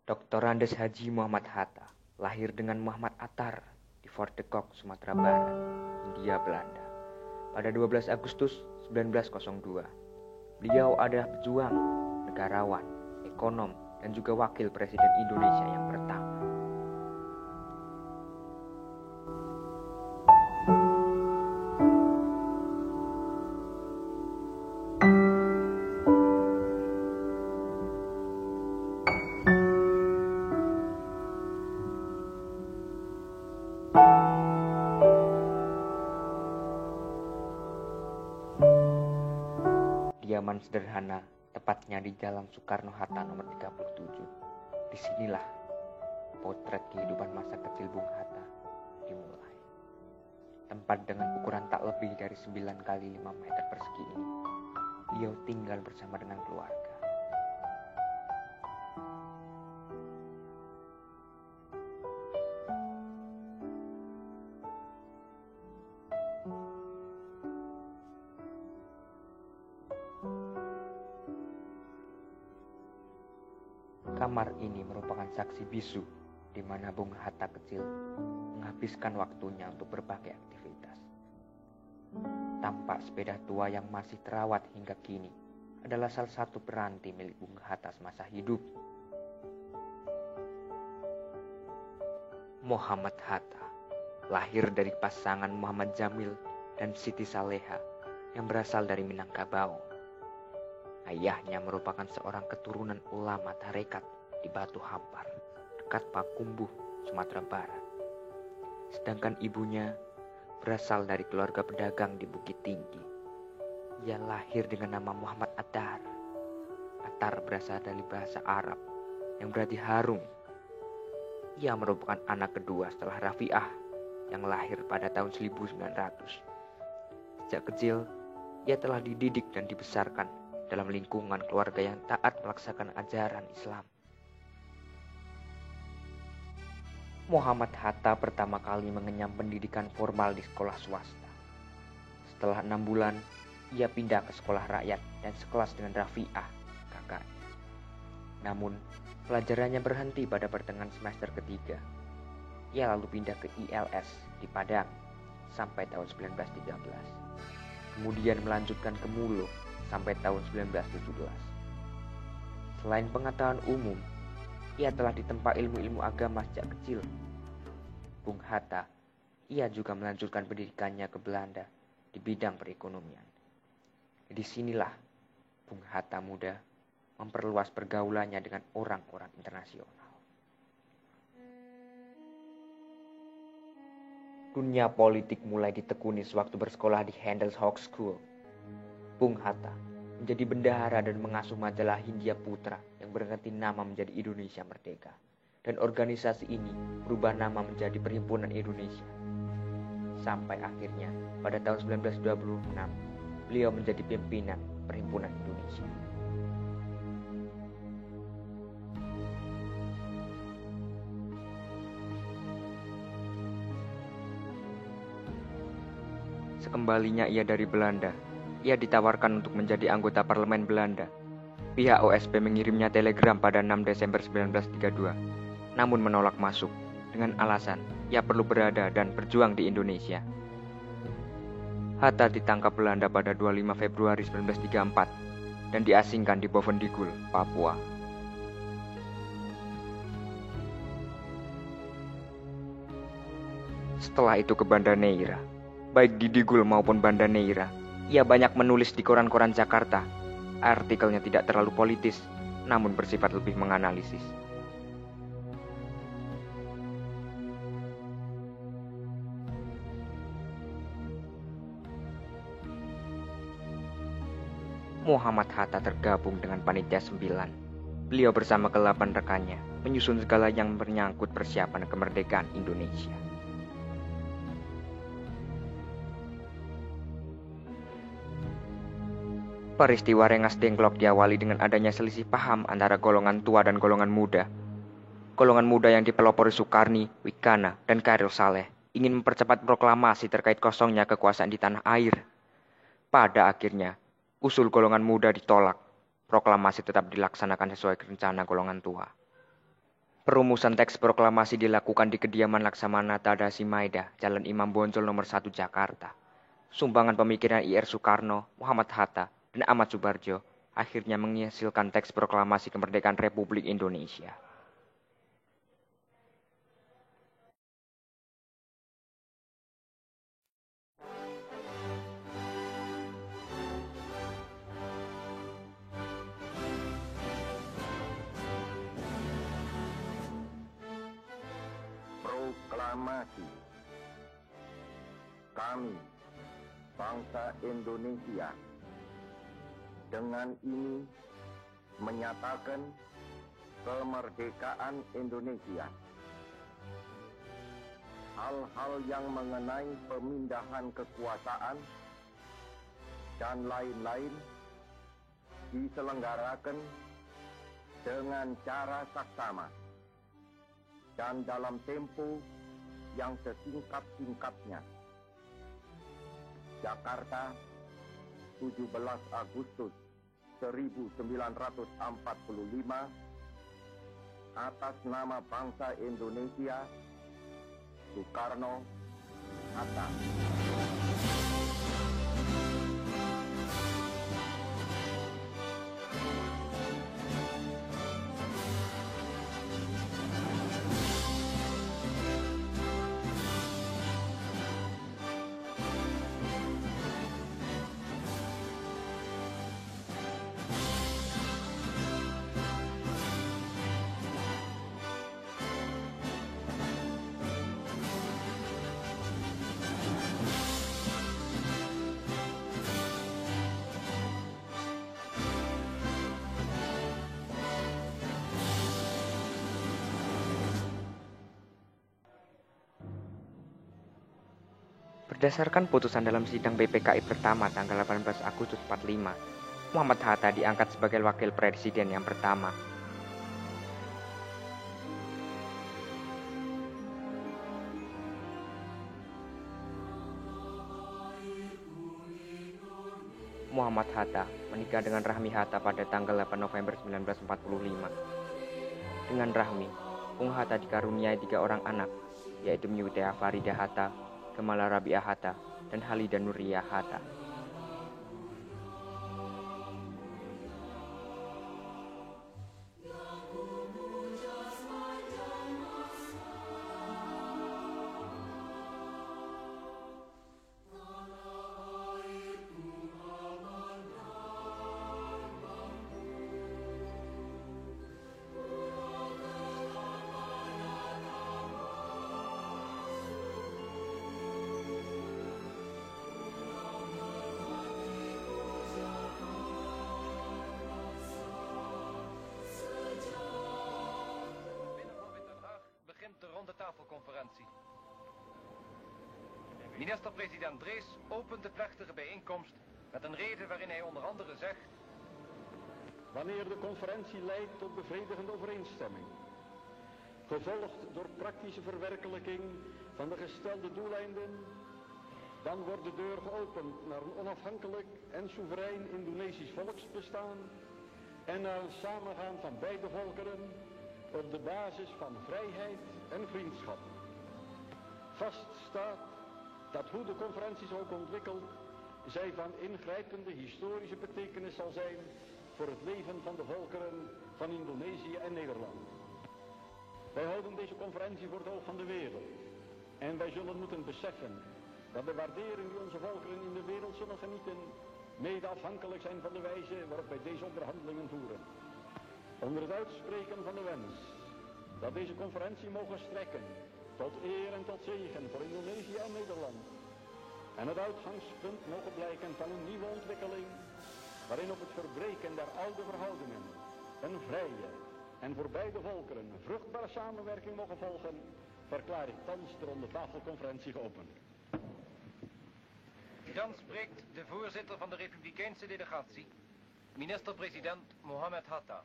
Dr. Andes Haji Muhammad Hatta lahir dengan Muhammad Attar di Fort de Kock, Sumatera Barat, Hindia Belanda, pada 12 Agustus 1902. Beliau adalah pejuang, negarawan, ekonom, dan juga wakil presiden Indonesia yang pertama. Diaman sederhana, tepatnya di Jalan Soekarno-Hatta nomor 37. Disinilah potret kehidupan masa kecil Bung Hatta dimulai. Tempat dengan ukuran tak lebih dari 9 kali 5 meter persegi ini, beliau tinggal bersama dengan keluarga. Kamar ini merupakan saksi bisu di mana Bung Hatta kecil menghabiskan waktunya untuk berbagai aktivitas. Tampak sepeda tua yang masih terawat hingga kini adalah salah satu peranti milik Bung Hatta semasa hidup. Muhammad Hatta lahir dari pasangan Muhammad Jamil dan Siti Saleha yang berasal dari Minangkabau. Ayahnya merupakan seorang keturunan ulama tarekat di Batu Hampar, dekat Pakumbuh, Sumatera Barat. Sedangkan ibunya berasal dari keluarga pedagang di Bukit Tinggi. Ia lahir dengan nama Muhammad Attar. Attar berasal dari bahasa Arab yang berarti harum. Ia merupakan anak kedua setelah Rafi'ah yang lahir pada tahun 1900. Sejak kecil, ia telah dididik dan dibesarkan dalam lingkungan keluarga yang taat melaksanakan ajaran Islam. Muhammad Hatta pertama kali mengenyam pendidikan formal di sekolah swasta. Setelah 6 bulan, ia pindah ke sekolah rakyat dan sekelas dengan Rafi'ah, kakaknya. Namun, pelajarannya berhenti pada pertengahan semester ketiga. Ia lalu pindah ke ILS di Padang sampai tahun 1913. Kemudian melanjutkan ke Mulo sampai tahun 1917. Selain pengetahuan umum, ia telah ditempa ilmu-ilmu agama sejak kecil. Bung Hatta, ia juga melanjutkan pendidikannya ke Belanda di bidang perekonomian. Di sinilah Bung Hatta muda memperluas pergaulannya dengan orang-orang internasional. Dunia politik mulai ditekuni sewaktu bersekolah di Handelshoek School. Bung Hatta menjadi bendahara dan mengasuh majalah Hindia Putra yang berganti nama menjadi Indonesia Merdeka. Dan organisasi ini berubah nama menjadi Perhimpunan Indonesia. Sampai akhirnya pada tahun 1926 beliau menjadi pimpinan Perhimpunan Indonesia. Sekembalinya ia dari Belanda, ia ditawarkan untuk menjadi anggota parlemen Belanda. Pihak OSP mengirimnya telegram pada 6 Desember 1932, namun menolak masuk dengan alasan ia perlu berada dan berjuang di Indonesia. Hatta ditangkap Belanda pada 25 Februari 1934 dan diasingkan di Bovendigul, Papua. Setelah itu ke Banda Neira. Baik di Digul maupun Banda Neira, ia banyak menulis di koran-koran Jakarta. Artikelnya tidak terlalu politis, namun bersifat lebih menganalisis. Muhammad Hatta tergabung dengan Panitia 9. Beliau bersama ke-8 rekannya menyusun segala yang menyangkut persiapan kemerdekaan Indonesia. Peristiwa Rengas Dengklok diawali dengan adanya selisih paham antara golongan tua dan golongan muda. Golongan muda yang dipelopori Sukarni, Wikana, dan Khairil Saleh ingin mempercepat proklamasi terkait kosongnya kekuasaan di tanah air. Pada akhirnya, usul golongan muda ditolak. Proklamasi tetap dilaksanakan sesuai rencana golongan tua. Perumusan teks proklamasi dilakukan di kediaman Laksamana Tadasi Maeda, Jalan Imam Bonjol nomor 1 Jakarta. Sumbangan pemikiran IR Soekarno, Muhammad Hatta, dan Ahmad Subarjo akhirnya menghasilkan teks proklamasi kemerdekaan Republik Indonesia. Proklamasi. Kami, bangsa Indonesia, dengan ini menyatakan kemerdekaan Indonesia. Hal-hal yang mengenai pemindahan kekuasaan dan lain-lain diselenggarakan dengan cara saksama dan dalam tempo yang sesingkat-singkatnya. Jakarta, 17 Agustus 1945, atas nama bangsa Indonesia, Soekarno, Hatta. Berdasarkan putusan dalam sidang BPKI pertama tanggal 18 Agustus 45, Muhammad Hatta diangkat sebagai wakil presiden yang pertama. Muhammad Hatta menikah dengan Rahmi Hatta pada tanggal 8 November 1945. Dengan Rahmi, Bung Hatta dikaruniai 3 orang anak, yaitu Myutea Farida Hatta, Kemala Rabi'ah Hatta, dan Halida Nuriyah Hatta. Tafelconferentie. Minister-president Drees opent de plechtige bijeenkomst met een reden waarin hij onder andere zegt: wanneer de conferentie leidt tot bevredigende overeenstemming, gevolgd door praktische verwerkelijking van de gestelde doeleinden, dan wordt de deur geopend naar een onafhankelijk en soeverein Indonesisch volksbestaan en naar een samengaan van beide volkeren op de basis van vrijheid en vriendschap. Vast staat dat hoe de conferentie zich ook ontwikkelt, zij van ingrijpende historische betekenis zal zijn voor het leven van de volkeren van Indonesië en Nederland. Wij houden deze conferentie voor het oog van de wereld en wij zullen moeten beseffen dat de waardering die onze volkeren in de wereld zullen genieten mede afhankelijk zijn van de wijze waarop wij deze onderhandelingen voeren. Onder het uitspreken van de wens dat deze conferentie mogen strekken tot eer en tot zegen voor Indonesië en Nederland en het uitgangspunt mogen blijken van een nieuwe ontwikkeling waarin op het verbreken der oude verhoudingen een vrije en voor beide volkeren vruchtbare samenwerking mogen volgen, verklaar ik thans de ronde tafelconferentie geopend. Dan spreekt de voorzitter van de Republikeinse delegatie, minister-president Muhammad Hatta.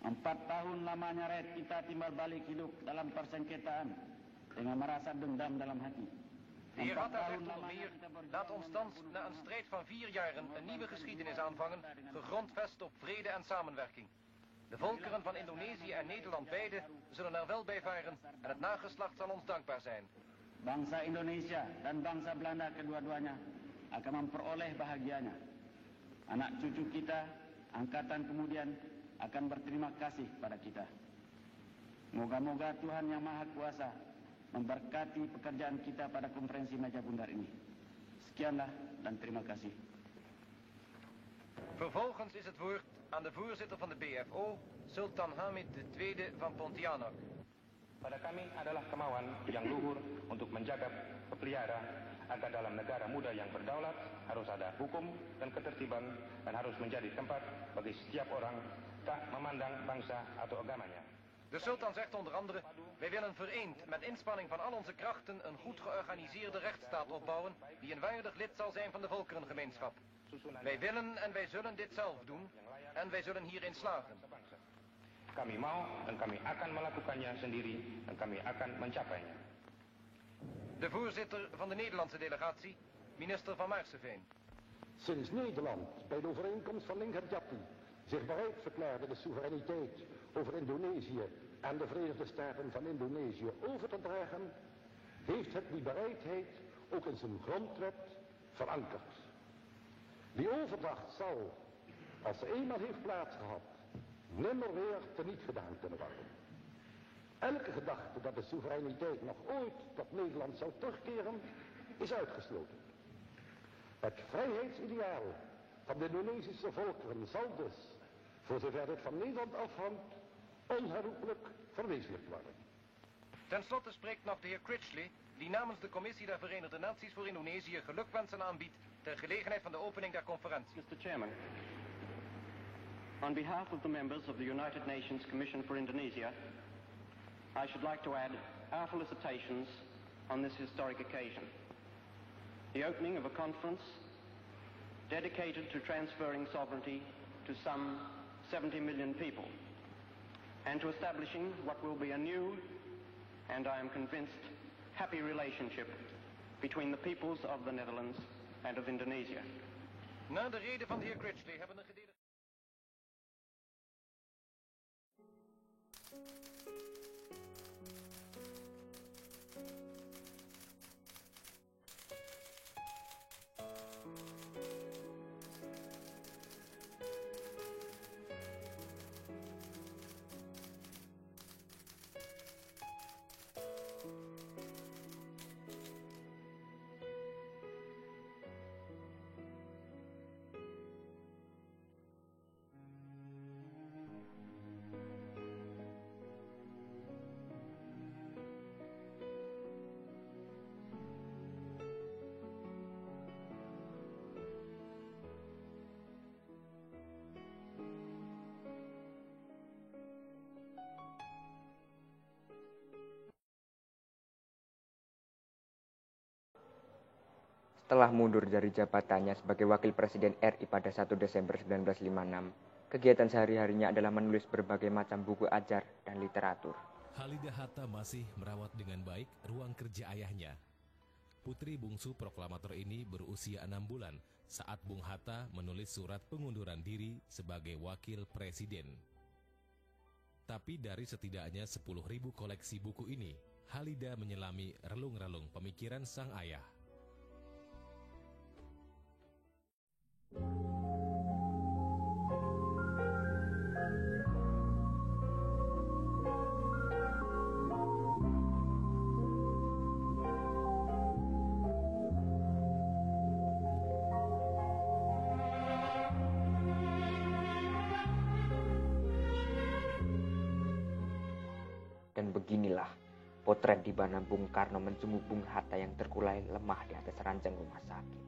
4 tahun lamanya rakyat kita timbal balik hidup dalam persengketaan dengan merasa dendam dalam hati. De heer Hatta zegt onder meer: laat ons thans na een strijd van 4 jaren een nieuwe geschiedenis aanvangen, gegrondvest op vrede en samenwerking. De volkeren van Indonesië en Nederland beide zullen er wel bij varen en het nageslacht zal ons dankbaar zijn. Bangsa Indonesia dan bangsa Belanda kedua-duanya akan memperoleh bahagianya. Anak cucu kita, angkatan kemudian akan berterima kasih pada kita. Moga-moga Tuhan Yang Maha Kuasa memberkati pekerjaan kita pada konferensi Meja Bundar ini. Sekianlah dan terima kasih. Vervolgens is het woord aan de voorzitter van de BFO, Sultan Hamid II van Pontianak. Pada kami adalah kemauan yang luhur untuk menjaga pelihara agar dalam negara muda yang berdaulat harus ada hukum dan ketertiban dan harus menjadi tempat bagi setiap orang tak memandang bangsa atau agamanya. De sultan zegt onder andere, wij willen vereend met inspanning van al onze krachten een goed georganiseerde rechtsstaat opbouwen die een waardig lid zal zijn van de volkerengemeenschap. Wij willen en wij zullen dit zelf doen en wij zullen hierin slagen. Kami mau dan kami akan melakukannya sendiri dan kami akan mencapainya. De voorzitter van de Nederlandse delegatie, minister van Maarseveen. Sinds Nederland bij de overeenkomst van Linggadjati zich bereid verklaarde de soevereiniteit over Indonesië en de Verenigde Staten van Indonesië over te dragen, heeft het die bereidheid ook in zijn grondwet verankerd. Die overdracht zal, als ze eenmaal heeft plaatsgehad, nimmer weer teniet gedaan kunnen worden. Elke gedachte dat de soevereiniteit nog ooit tot Nederland zou terugkeren, is uitgesloten. Het vrijheidsideaal van de Indonesische volkeren zal dus, voor zover het van Nederland afhangt, onherroepelijk verwezenlijkt worden. Ten slotte spreekt nog de heer Critchley, die namens de Commissie der Verenigde Naties voor Indonesië gelukwensen aanbiedt ter gelegenheid van de opening der conferentie. Mr. Chairman, on behalf of the members of the United Nations Commission for Indonesia, I should like to add our felicitations on this historic occasion. The opening of a conference dedicated to transferring sovereignty to some 70 million people and to establishing what will be a new and I am convinced happy relationship between the peoples of the Netherlands and of Indonesia. Na de reden van de heer Critchley hebben de gedelegeerden... Setelah mundur dari jabatannya sebagai Wakil Presiden RI pada 1 Desember 1956, kegiatan sehari-harinya adalah menulis berbagai macam buku ajar dan literatur. Halidah Hatta masih merawat dengan baik ruang kerja ayahnya. Putri bungsu proklamator ini berusia 6 bulan saat Bung Hatta menulis surat pengunduran diri sebagai Wakil Presiden. Tapi dari setidaknya 10.000 koleksi buku ini, Halidah menyelami relung-relung pemikiran sang ayah. Dan beginilah potret di mana Bung Karno menjenguk Bung Hatta yang terkulai lemah di atas ranjang rumah sakit.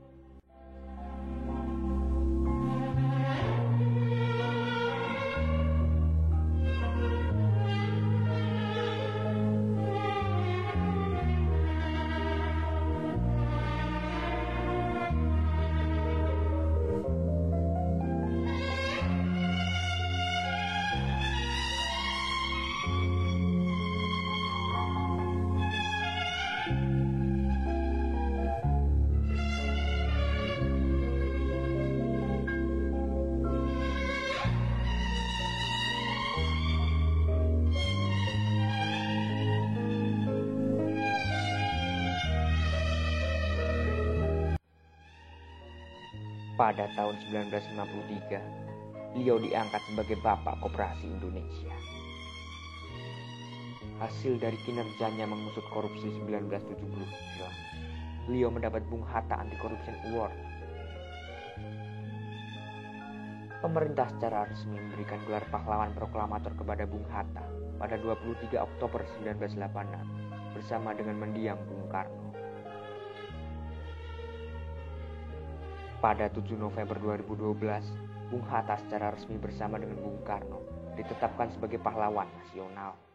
Pada tahun 1953, beliau diangkat sebagai Bapak Koperasi Indonesia. Hasil dari kinerjanya mengusut korupsi 1970 silam, beliau mendapat Bung Hatta Anti-Corruption Award. Pemerintah secara resmi memberikan gelar pahlawan proklamator kepada Bung Hatta pada 23 Oktober 1986 bersama dengan mendiang Bung Karno. Pada 7 November 2012, Bung Hatta secara resmi bersama dengan Bung Karno ditetapkan sebagai pahlawan nasional.